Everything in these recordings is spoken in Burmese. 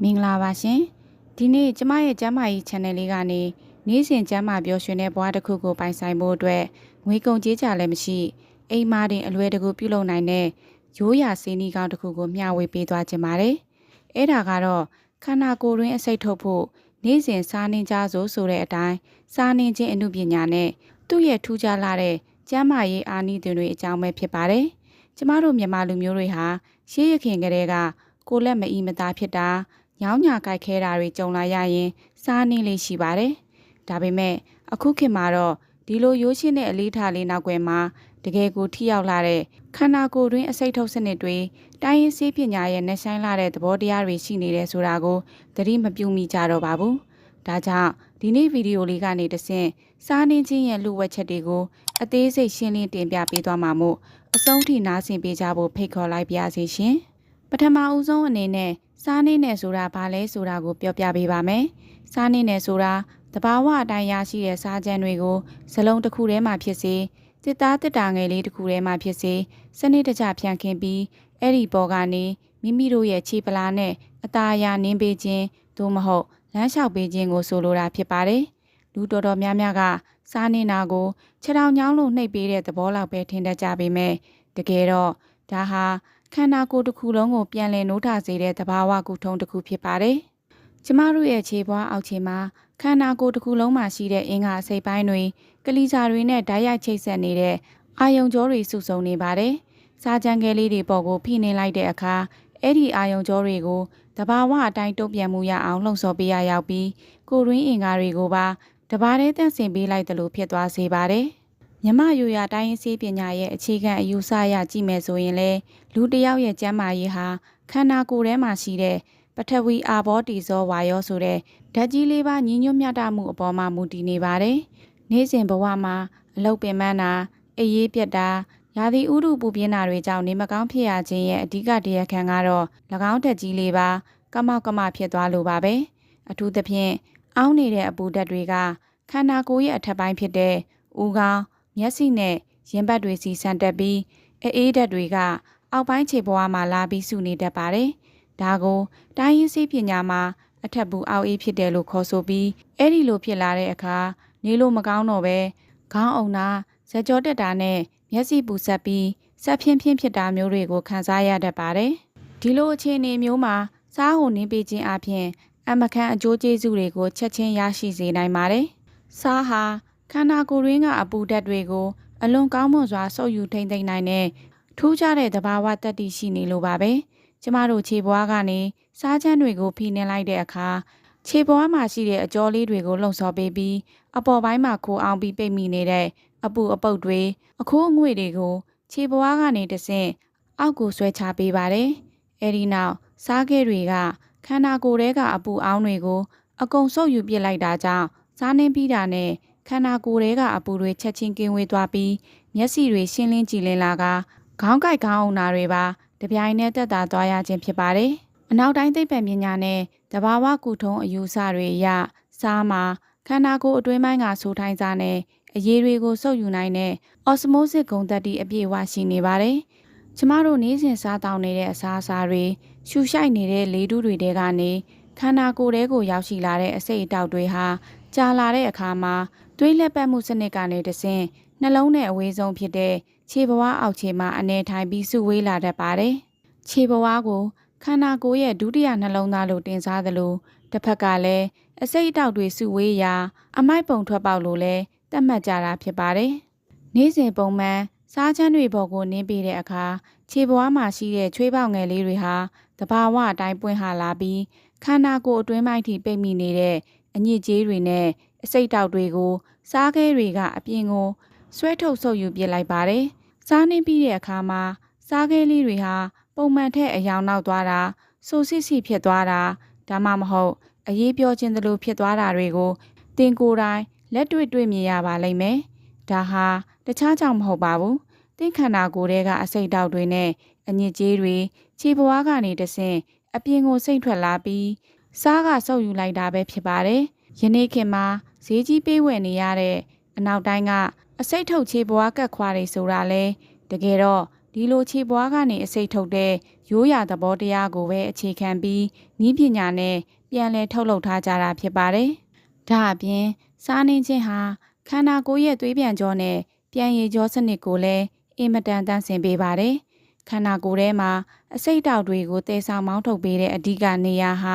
မင်္ဂလာပါရှင်ဒီနေ့ကျမရဲ့ကျမ်းမာရေး channel လေးကနေနေ့စဉ်ကျမ်းမာပျော်ရွှင်တဲ့ဘဝတစ်ခုကိုပိုင်ဆိုင်ဖို့အတွက်ငွေကုန်ကြေးကြလည်းမရှိအိမ်မာတင်အလွယ်တကူပြုလုပ်နိုင်တဲ့ရိုးရာဆေးနီးကောင်းတစ်ခုကိုမျှဝေပေးသွားခြင်းပါတယ်အဲ့ဒါကတော့ခန္ဓာကိုယ်တွင်းအဆိပ်ထုတ်ဖို့နေ့စဉ်စားနှင်းကြစို့ဆိုတဲ့အတိုင်းစားနှင်းခြင်းအမှုပညာနဲ့သူ့ရဲ့ထူးခြားလာတဲ့ကျမ်းမာရေးအာနိသင်တွေအကြောင်းပဲဖြစ်ပါတယ်ကျမတို့မြန်မာလူမျိုးတွေဟာရှေးရခင်ကတည်းကကိုယ်လက်မအီမသားဖြစ်တာညောင်းညာကြိုက်ခဲတာတွေကြုံလာရရင်စားနှင်းလေးရှိပါတယ်။ဒါပေမဲ့အခုခေတ်မှာတော့ဒီလိုရိုးရှင်းတဲ့အလေးထားလေးနောက်ွယ်မှာတကယ်ကိုထိရောက်လာတဲ့ခန္ဓာကိုယ်တွင်းအဆိပ်ထုတ်စနစ်တွေတိုင်းရင်းဆေးပညာရဲ့နှဆိုင်လာတဲ့သဘောတရားတွေရှိနေတယ်ဆိုတာကိုသတိမပြုမိကြတော့ပါဘူး။ဒါကြောင့်ဒီနေ့ဗီဒီယိုလေးကနေတဆင့်စားနှင်းခြင်းရဲ့လူဝက်ချက်တွေကိုအသေးစိတ်ရှင်းလင်းတင်ပြပေးသွားမှာမို့အဆုံးထိနားဆင်ပေးကြဖို့ဖိတ်ခေါ်လိုက်ပါရစေရှင်။ပထမဦးဆုံးအနေနဲ့စားနှင်းနယ်ဆိုတာဘာလဲဆိုတာကိုပြောပြပေးပါမယ်။စားနှင်းနယ်ဆိုတာတဘာဝအတိုင်းရရှိတဲ့စားကြမ်းတွေကိုစလုံးတစ်ခုထဲမှာဖြစ်စေတစ်သားတစ်တာငယ်လေးတစ်ခုထဲမှာဖြစ်စေစနစ်တကျဖြန့်ခင်းပြီးအဲ့ဒီပေါ်ကနေမိမိတို့ရဲ့ခြေပလားနဲ့အသားအရာနင်းပေးခြင်းသို့မဟုတ်လမ်းလျှောက်ပေးခြင်းကိုဆိုလိုတာဖြစ်ပါတယ်။လူတော်တော်များများကစားနှင်းတာကိုခြေထောင်ညောင်းလို့နှိပ်ပေးတဲ့သဘောလောက်ပဲထင်တတ်ကြပေမဲ့တကယ်တော့ဒါဟာခန္ဓာကိုယ်တစ်ခုလုံးကိုပြန်လည်နိုးထစေတဲ့သဘာဝကုထုံးတစ်ခုဖြစ်ပါတယ်။ကျမတို့ရဲ့ခြေပွားအောက်ခြေမှာခန္ဓာကိုယ်တစ်ခုလုံးမှာရှိတဲ့အင်္ဂါအစိတ်ပိုင်းတွေကလီစာတွေနဲ့ဓာတ်ရိုက်ချိတ်ဆက်နေတဲ့အာယုံကြောတွေစုဆုံနေပါတယ်။စားကြမ်းကလေးတွေပေါ်ကိုဖိနှင်းလိုက်တဲ့အခါအဲ့ဒီအာယုံကြောတွေကိုတဘာဝအတိုင်းတုံ့ပြန်မှုရအောင်လှုံ့ဆော်ပေးရရောက်ပြီးကိုယ်တွင်းအင်္ဂါတွေကိုပါတဘာတည်းတန့်စင်ပေးလိုက်တယ်လို့ဖြစ်သွားစေပါတယ်။မြမရိုးရာတိုင်းရင်းဆေးပညာရဲ့အခြေခံအယူဆအရကြည့်မယ်ဆိုရင်လေလူတစ်ယောက်ရဲ့ကျန်းမာရေးဟာခန္ဓာကိုယ်ထဲမှာရှိတဲ့ပထဝီအာဘောတီဇောဝါယောဆိုတဲ့ဓာတ်ကြီးလေးပါညီညွတ်မြတ်တာမှုအပေါ်မှာမူတည်နေပါတယ်။နေ့စဉ်ဘဝမှာအလုပ်ပင်ပန်းတာအေးရေးပြတ်တာရာသီဥတုပူပြင်းတာတွေကြောင့်နေမကောင်းဖြစ်ရခြင်းရဲ့အဓိကတရားခံကတော့၎င်းဓာတ်ကြီးလေးပါကမောက်ကမဖြစ်သွားလို့ပါပဲ။အထူးသဖြင့်အောင်းနေတဲ့အပူဓာတ်တွေကခန္ဓာကိုယ်ရဲ့အထက်ပိုင်းဖြစ်တဲ့ဦးခေါင်းမျက်စိနဲ့ရင်ဘတ်တွေစီဆန်တက်ပြီးအေးဓာတ်တွေကအောက်ပိုင်းခြေဘဝမှာလာပြီးစုနေတတ်ပါတယ်။ဒါကိုတိုင်းရင်းဆေးပညာမှာအထက်ဘူးအောက်အေးဖြစ်တယ်လို့ခေါ်ဆိုပြီးအဲ့ဒီလိုဖြစ်လာတဲ့အခါနေလို့မကောင်းတော့ပဲခေါင်းအုံတာဇက်ကြောတက်တာနဲ့မျက်စိပူဆက်ပြီးဆက်ဖြင်းဖြစ်တာမျိုးတွေကိုခံစားရတတ်ပါတယ်။ဒီလိုအခြေအနေမျိုးမှာစားဟိုနင်းပေးခြင်းအပြင်အမခန့်အကျိုးကျေးဇူးတွေကိုချက်ချင်းရရှိစေနိုင်ပါတယ်။စားဟာခန္ဓာကိုယ်ရင်းကအပူဓာတ်တွေကိုအလွန်ကောင်းမွန်စွာဆုပ်ယူထိန်းသိမ်းနိုင်တဲ့ထူးခြားတဲ့သဘာဝတတ္တိရှိနေလို့ပါပဲ။ကျမတို့ခြေပွားကနေစားချမ်းတွေကိုဖိနှင်းလိုက်တဲ့အခါခြေပွားမှာရှိတဲ့အကြောလေးတွေကိုလှုံ့ဆော်ပေးပြီးအပေါ်ပိုင်းမှာခိုးအောင်ပြီးပိတ်မိနေတဲ့အပူအပုတ်တွေအခိုးအငွေ့တွေကိုခြေပွားကနေတဆင့်အောက်ကိုဆွဲချပေးပါတယ်။အဲဒီနောက်စားခဲတွေကခန္ဓာကိုယ်ထဲကအပူအောင်းတွေကိုအကုန်ဆုပ်ယူပစ်လိုက်တာကြောင့်စားနှင်းပြီးတာနဲ့ခန္ဓာကိုယ်ထဲကအပူတွေချက်ချင်းကင်းဝေးသွားပြီးမျက်စိတွေရှင်းလင်းကြည်လင်လာကခေါင်းကိုက်ခေါင်းအုံနာတွေပါတပြိုင်နက်တက်တာသွားရခြင်းဖြစ်ပါတယ်။အနောက်တိုင်းသိပ္ပံပညာနဲ့တဘာဝကုထုံးအယူဆတွေအရစားမှာခန္ဓာကိုယ်အတွင်းပိုင်းကဆိုးထိုင်းစားနဲ့အရည်တွေကိုစုပ်ယူနိုင်တဲ့အော်စမိုးစစ်ဂုဏ်သတ္တိအပြည့်အဝရှိနေပါတယ်။ကျမတို့နေ့စဉ်စားတောင်းနေတဲ့အစားအစာတွေရှူရှိုက်နေတဲ့လေတူးတွေတဲကနေခန္ဓာကိုယ်ထဲကိုရောက်ရှိလာတဲ့အဆိပ်အတောက်တွေဟာကြာလာတဲ့အခါမှာသွေးလက်ပတ်မှုစနစ်ကနေတဆင့်နှလုံးနဲ့အဝေးဆုံးဖြစ်တဲ့ခြေဘဝအောက်ခြေမှာအနေထိုင်ပြီးစုဝေးလာတတ်ပါတယ်။ခြေဘဝကိုခန္ဓာကိုယ်ရဲ့ဒုတိယနှလုံးသားလို့တင်စားသလိုတစ်ဖက်ကလည်းအဆိပ်အတောက်တွေစုဝေးရာအမိုက်ပုံထွက်ပေါက်လို့လည်းသတ်မှတ်ကြတာဖြစ်ပါတယ်။နေ့စဉ်ပုံမှန်စားချမ်းတွေပေါ်ကိုနင်းပေးတဲ့အခါခြေဘဝမှာရှိတဲ့ချွေးပေါက်ငယ်လေးတွေဟာတဘာဝအတိုင်းပွင့်ဟာလာပြီးခန္ဓာကိုယ်အတွင်းပိုင်းထိပိတ်မိနေတဲ့အညစ်အကြေးတွေနဲ့အဆိပ်တောက်တွေကိုစားခဲတွေကအပြင်ကိုဆွဲထုတ်ဆုပ်ယူပစ်လိုက်ပါတယ်။စားနှင်းပြီးတဲ့အခါမှာစားခဲလေးတွေဟာပုံမှန်ထက်အယောင်နောက်သွားတာဆိုစစ်စီဖြစ်သွားတာဒါမှမဟုတ်အရေးပြောခြင်းသလိုဖြစ်သွားတာတွေကိုတင်ကိုယ်တိုင်လက်တွေ့မြင်ရပါလိမ့်မယ်။ဒါဟာတခြားကြောင့်မဟုတ်ပါဘူး။သင်ခန္ဓာကိုယ်ထဲကအဆိပ်တောက်တွေနဲ့အညစ်အကြေးတွေခြေဘဝကနေတဆင့်အပြင်ကိုစိမ့်ထွက်လာပြီးစားကဆုပ်ယူလိုက်တာပဲဖြစ်ပါတယ်။ယနေ့ခေတ်မှာဈေးကြီးပေးဝယ်နေရတဲ့အနောက်တိုင်းကအဆိပ်ထုတ်ခြေဘဝကတ်ခွာတွေဆိုတာလဲတကယ်တော့ ဒီလိုခြေပွားကနေအစိတ်ထုတ်တဲ့ရိုးရာသဘောတရားကိုပဲအခြေခံပြီးနည်းပညာနဲ့ပြန်လည်ထုတ်လုပ်ထားကြတာဖြစ်ပါတယ်။ဒါအပြင်စားနှင်းခြင်းဟာခန္ဓာကိုယ်ရဲ့သွေးပြန်ကြောနဲ့ပြန်ရည်ကြောစနစ်ကိုလည်းအင်မတန်တန့်ဆင်ပေးပါတယ်။ခန္ဓာကိုယ်ထဲမှာအစိတ်တောက်တွေကိုတည်ဆောင်မောင်းထုတ်ပေးတဲ့အဓိကနေရာဟ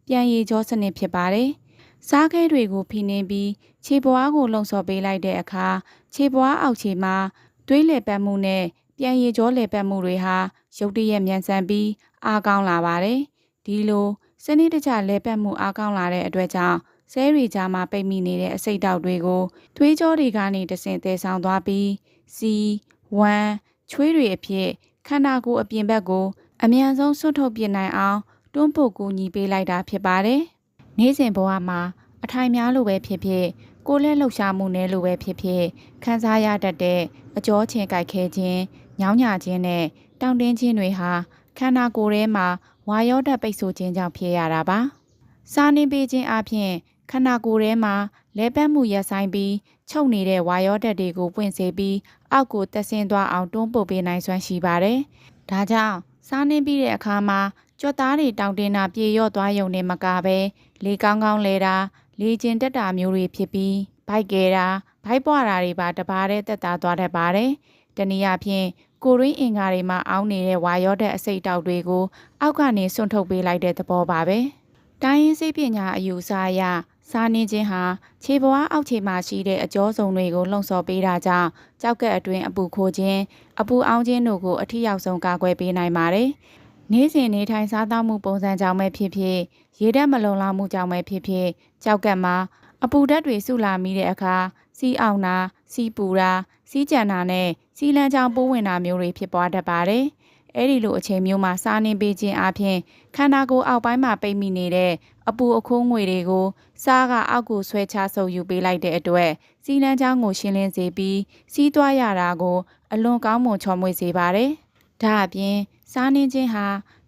ာပြန်ရည်ကြောစနစ်ဖြစ်ပါတယ်။စားခဲတွေကိုဖိနှင်းပြီးခြေပွားကိုလှုံ့ဆော်ပေးလိုက်တဲ့အခါခြေပွားအောက်ခြေမှာသွေးလည်ပတ်မှုနဲ့ပြန်ရည်ကြောလည်ပတ်မှုတွေဟာရုတ်တရက်မြန်ဆန်ပြီးအားကောင်းလာပါတယ်။ဒီလိုစနစ်တကျလည်ပတ်မှုအားကောင်းလာတဲ့အတွက်ကြောင့်ဆဲရီကြားမှာပိတ်မိနေတဲ့အစိတ်တောက်တွေကိုသွေးကြောတွေကနေတဆင့်သယ်ဆောင်သွားပြီးစီဝမ်းချွေးတွေအဖြစ်ခန္ဓာကိုယ်အပြင်ဘက်ကိုအမြန်ဆုံးဆွတ်ထုတ်ပြနိုင်အောင်တွန်းပို့ကူညီပေးလိုက်တာဖြစ်ပါတယ်။နေ့စဉ်ဘဝမှာအထိုင်များလိုပဲဖြစ်ဖြစ်ကိုယ်လက်လှုပ်ရှားမှုနဲ့လိုပဲဖြစ်ဖြစ်ခံစားရတတ်တဲ့အကြောချင်ကြိုက်ခဲခြင်းညောင်းညာခြင်းနဲ့တောင့်တင်းခြင်းတွေဟာခန္ဓာကိုယ်ထဲမှာဝါရောဓာတ်ပိတ်ဆို့ခြင်းကြောင့်ဖြစ်ရတာပါ။စားနှင်းပေးခြင်းအပြင်ခန္ဓာကိုယ်ထဲမှာလဲပတ်မှုရပ်ဆိုင်းပြီးချုပ်နေတဲ့ဝါရောဓာတ်တွေကိုပွင့်စေပြီးအောက်ကိုတက်ဆင်းသွားအောင်တွန်းပို့ပေးနိုင်စွမ်းရှိပါတယ်။ဒါကြောင့်စားနှင်းပြီးတဲ့အခါမှာကြွက်သားတွေတောင့်တင်းတာပြေလျော့သွားရုံနဲ့မကပဲလေကောင်းကောင်းလဲတာလေကျင်တက်တာမျိုးတွေဖြစ်ပြီးဗိုက်ကဲတာဗိုက်ပွားတာတွေပါတပါးတည်းတက်တာသွားတတ်ပါတယ်။တနည်းအားဖြင့်ကိုရင်းအင်္ဂါတွေမှာအောင်းနေတဲ့ဝါရောဓာတ်အစိတ်တောက်တွေကိုအောက်ကနေစွန့်ထုတ်ပေးလိုက်တဲ့သဘောပါပဲ။တိုင်းရင်းစိတ်ပညာအယူအဆအရစားနှင်းခြင်းဟာခြေပွားအောက်ခြေမှာရှိတဲ့အကြောစုံတွေကိုလှုံ့ဆော်ပေးတာကြောင့်ကြောက်ကက်အတွင်းအပူခိုးခြင်းအပူအောင်းခြင်းတို့ကိုအထိရောက်ဆုံးကာကွယ်ပေးနိုင်ပါတယ်။နေ့စဉ်နေထိုင်စားသောက်မှုပုံစံကြောင့်ပဲဖြစ်ဖြစ်ရေဓာတ်မလုံလောက်မှုကြောင့်ပဲဖြစ်ဖြစ်ကြောက်ကက်မှာအပူဓာတ်တွေစုလာမိတဲ့အခါစီးအောင်တာစီးပူတာစီးကြံတာနဲ့စီးလန်းချောင်းပိုးဝင်တာမျိုးတွေဖြစ်ပွားတတ်ပါတယ်။အဲဒီလိုအချိန်မျိုးမှာစားနှင်းပေးခြင်းအပြင်ခန္ဓာကိုယ်အောက်ပိုင်းမှာပိတ်မိနေတဲ့အပူအခိုးငွေတွေကိုစားကအောက်ကိုဆွဲချဆုပ်ယူပေးလိုက်တဲ့အတွက်စီးလန်းချောင်းကိုရှင်းလင်းစေပြီးစီးသွားရတာကိုအလွန်ကောင်းမွန်ချော်မွေ့စေပါတယ်။ဒါအပြင်စားနှင်းခြင်းဟာ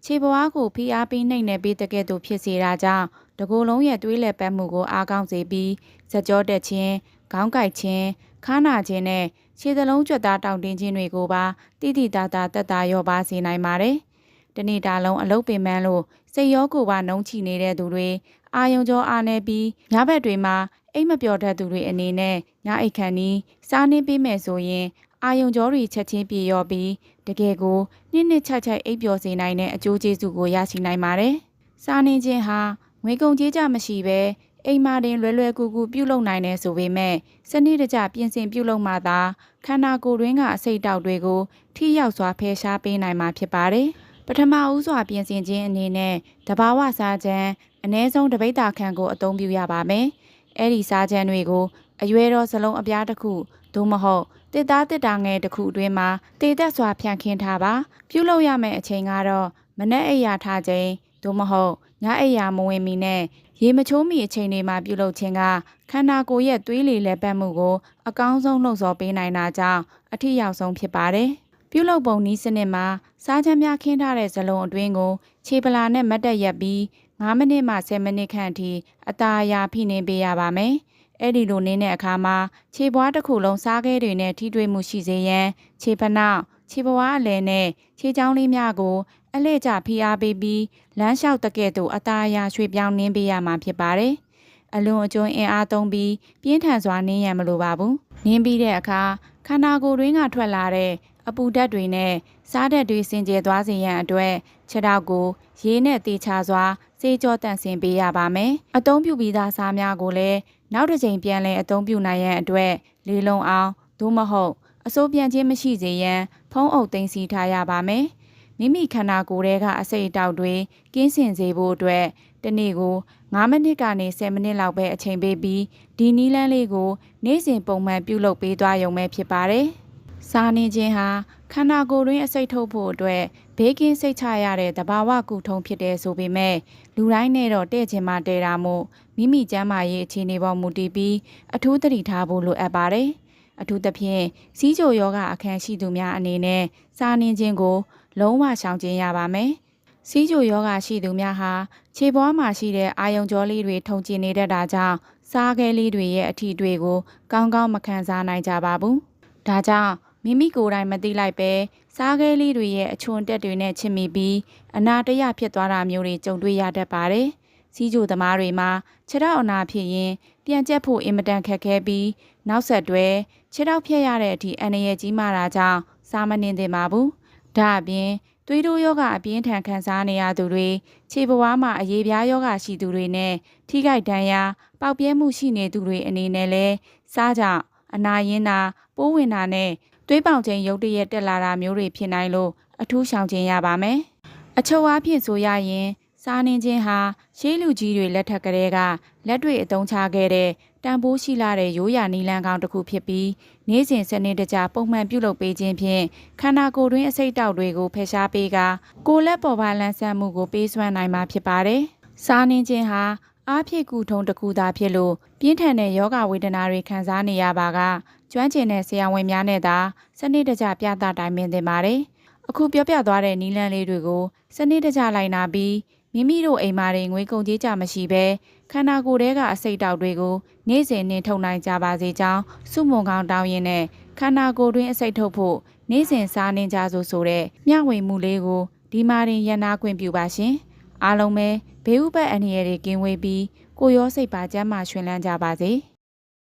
ခြေပွားကိုဖိအားပေးနှိပ်နေပေးတဲ့ကဲ့သို့ဖြစ်စေတာကြောင့်တကိုယ်လုံးရဲ့သွေးလည်ပတ်မှုကိုအားကောင်းစေပြီးဇက်ကြောတက်ခြင်းခေါင်းကိုက်ခြင်းခါးနာခြင်းနဲ့ခြေသလုံးကြွက်သားတောင့်တင်းခြင်းတွေကိုပါတိတိတသားတက်တာရောပါစေနိုင်ပါတယ်။တနေ့တာလုံးအလုပ်ပင်ပန်းလို့စိတ်ရောကိုယ်ပါနှုံးချနေတဲ့သူတွေအာယုံကြောအားနေပြီးညဘက်တွေမှာအိမ်မပျော်တတ်သူတွေအနေနဲ့ညအိတ်ခန့်နီးစားနေပေးမယ်ဆိုရင်အာယုံကြောတွေချက်ချင်းပြေရောပြီးတကယ်ကိုနှစ်ချိုက်ချိုက်အိပ်ပျော်စေနိုင်တဲ့အကျိုးကျေးဇူးကိုရရှိနိုင်ပါတယ်။စားနေခြင်းဟာငွေကုန်ကြေးကျမရှိဘဲအိမ်မာတင်လွယ်လွယ်ကူကူပြုလုပ်နိုင်တယ်ဆိုပေမဲ့စနစ်တကျပြင်ဆင်ပြုလုပ်မှသာခန္ဓာကိုယ်တွင်းကအစိတ်တောက်တွေကိုထိရောက်စွာဖယ်ရှားပေးနိုင်မှာဖြစ်ပါတယ်။ပထမဦးစွာပြင်ဆင်ခြင်းအနေနဲ့တဘာဝစားကြမ်းအနည်းဆုံးတစ်ပိဿာခန့်ကိုအသုံးပြုရပါမယ်။အဲဒီစားကြမ်းတွေကိုအရွယ်တော်စလုံးအပြားတစ်ခုသို့မဟုတ်တစ်သားတစ်တာငယ်တစ်ခုအတွင်းမှာတည်သက်စွာဖြန့်ခင်းထားပါပြုလုပ်ရမယ့်အချိန်ကတော့မနက်အိပ်ရာထချိန်သို့မဟုတ်ညအိပ်ရာမဝင်မီနဲ့ရေမချိုးမီအချိန်တွေမှာပြုလုပ်ခြင်းကခန္ဓာကိုယ်ရဲ့သွေးလေလည်ပတ်မှုကိုအကောင်းဆုံးလှုံ့ဆော်ပေးနိုင်တာကြောင့်အထိရောက်ဆုံးဖြစ်ပါတယ်။ပြုလုပ်ပုံနည်းစနစ်မှာစားချမ်းများခင်းထားတဲ့ဇလုံးအတွင်းကိုခြေပလာနဲ့မတ်တက်ရက်ပြီး9မိနစ်မှ10မိနစ်ခန့်အထိအသာအရာဖိနှင်းပေးရပါမယ်။အဲ့ဒီလိုနင်းတဲ့အခါမှာခြေပွားတစ်ခုလုံးစားခဲတွေနဲ့ထိတွေ့မှုရှိစေရန်ခြေဖနောက်ခြေပွားအလယ်နဲ့ခြေချောင်းလေးများကိုအလှည့်ကျဖိအားပေးပြီးလမ်းလျှောက်တကဲ့သို့အသာအရာရွှေ့ပြောင်းနင်းပေးရမှာဖြစ်ပါတယ်။အလွန်အကျွံအင်အားသုံးပြီးပြင်းထန်စွာနင်းရန်မလိုပါဘူး။နင်းပြီးတဲ့အခါခန္ဓာကိုယ်တွင်းကထွက်လာတဲ့အပူဓာတ်တွေနဲ့စားဓာတ်တွေစင်ကြယ်သွားစေရန်အတွက်ခြေထောက်ကိုရေနဲ့တေချစွာစေးကြောတန့်စင်ပေးရပါမယ်။အသုံးပြုပြီးသားစားများကိုလည်းနောက်တစ်ချိန်ပြန်လည်အသုံးပြုနိုင်ရန်အတွက်လေလုံအောင်သို့မဟုတ်အစိုးပြန်ခြင်းမရှိစေရန်ဖုံးအုပ်သိမ်းစီထားရပါမယ်။မိမိခန္ဓာကိုယ်ထဲကအစိတ်အတောက်တွေကင်းစင်စေဖို့အတွက်တစ်နေ့ကို9မိနစ်ကနေ10မိနစ်လောက်ပဲအချိန်ပေးပြီးဒီနီးလန်းလေးကိုနေ့စဉ်ပုံမှန်ပြုလုပ်ပေးသွားရုံပဲဖြစ်ပါတယ်။စားနေခြင်းဟာခန္ဓာကိုယ်တွင်းအစိတ်ထုတ်ဖို့အတွက်ဘေးကင်းစိတ်ချရတဲ့သဘာဝကုထုံးဖြစ်တဲ့ဆိုပေမဲ့လူတိုင်းနဲ့တော့တဲ့ခြင်းမှတဲတာမို့မိမိကျန်းမာရေးအခြေအနေပေါ်မူတည်ပြီးအထူးသတိထားဖို့လိုအပ်ပါတယ်။အထူးသဖြင့်စီးချိုယောဂအခန်းရှိသူများအနေနဲ့စားနေခြင်းကိုလုံးဝရှောင်ကျဉ်ရပါမယ်။စီးချိုယောဂရှိသူများဟာခြေပွားမှာရှိတဲ့အာယုံကြောလေးတွေထုံကျင်နေတတ်တာကြောင့်စားခဲလေးတွေရဲ့အထီးတွေကိုကောင်းကောင်းမခံစားနိုင်ကြပါဘူး။ဒါကြောင့် မိမိကိုယ်တိုင်မသိလိုက်ပဲစားခဲလေးတွေရဲ့အချွန်တက်တွေနဲ့ချစ်မိပြီးအနာတရဖြစ်သွားတာမျိုးတွေကြုံတွေ့ရတတ်ပါတယ်။စီးကြိုသမားတွေမှာခြေထောက်အနာဖြစ်ရင်ပြန်ကျက်ဖို့အင်မတန်ခက်ခဲပြီးနောက်ဆက်တွဲခြေထောက်ဖြတ်ရတဲ့အထိအန္တရာယ်ကြီးမာတာကြောင့်စားမနှင်းသင့်ပါဘူး။ဒါအပြင်သွေးတိုးယောဂအပြင်းထန်ခံစားနေရသူတွေခြေဘဝမှာအရေးပြားယောဂရှိသူတွေနဲ့ထိခိုက်ဒဏ်ရာပေါက်ပြဲမှုရှိနေသူတွေအနေနဲ့လည်းစားကြောင့်အနာရင်းတာပိုးဝင်တာနဲ့သွေးပေါင်ချိန်ရုတ်တရက်တက်လာတာမျိုးတွေဖြစ်နိုင်လို့အထူးရှောင်ကျဉ်ရပါမယ်။အချုပ်အားဖြင့်ဆိုရရင်စားနှင်းခြင်းဟာရှေးလူကြီးတွေလက်ထက်ကလေးကလက်တွေ့အသုံးချခဲ့တဲ့တန်ဖိုးရှိလာတဲ့ရိုးရာနီလန်းကောင်းတစ်ခုဖြစ်ပြီးနေ့စဉ်စနစ်တကျပုံမှန်ပြုလုပ်ပေးခြင်းဖြင့်ခန္ဓာကိုယ်တွင်းအဆိပ်တောက်တွေကိုဖယ်ရှားပေးကကိုယ်လက်ပေါ်ပါလန်းဆန်းမှုကိုပေးစွမ်းနိုင်မှာဖြစ်ပါတယ်။စားနှင်းခြင်းဟာအားဖြည့်ကူထုံတစ်ခုသာဖြစ်လို့ပြင်းထန်တဲ့ယောဂဝေဒနာတွေခံစားနေရပါကကျွမ်းကျင်တဲ့ဆရာဝန်များနဲ့သာစနစ်တကျပြသတိုင်ပင်သင့်ပါတယ်။အခုပြောပြသွားတဲ့နီလန်းလေးတွေကိုစနစ်တကျလိုက်နာပြီးမိမိတို့အိမ်မာတွေငွေကုန်ကြေးကြမရှိဘဲခန္ဓာကိုယ်ထဲကအဆိပ်တောက်တွေကိုနေ့စဉ်နှင်ထုတ်နိုင်ကြပါစေကြောင်းစုမုံကောင်းတောင်းရင်နဲ့ခန္ဓာကိုယ်တွင်းအဆိပ်ထုတ်ဖို့နေ့စဉ်စားနှင်းကြဆိုတဲ့မျှဝေမှုလေးကိုဒီမာရင်ရန်နာခွင့်ပြုပါရှင်အားလုံးပဲဘေးဥပတ်အန္တရာယ်တွေကင်းဝေးပြီးကိုရောစိတ်ပါကျန်းမာရှင်လန်းကြပါစေ။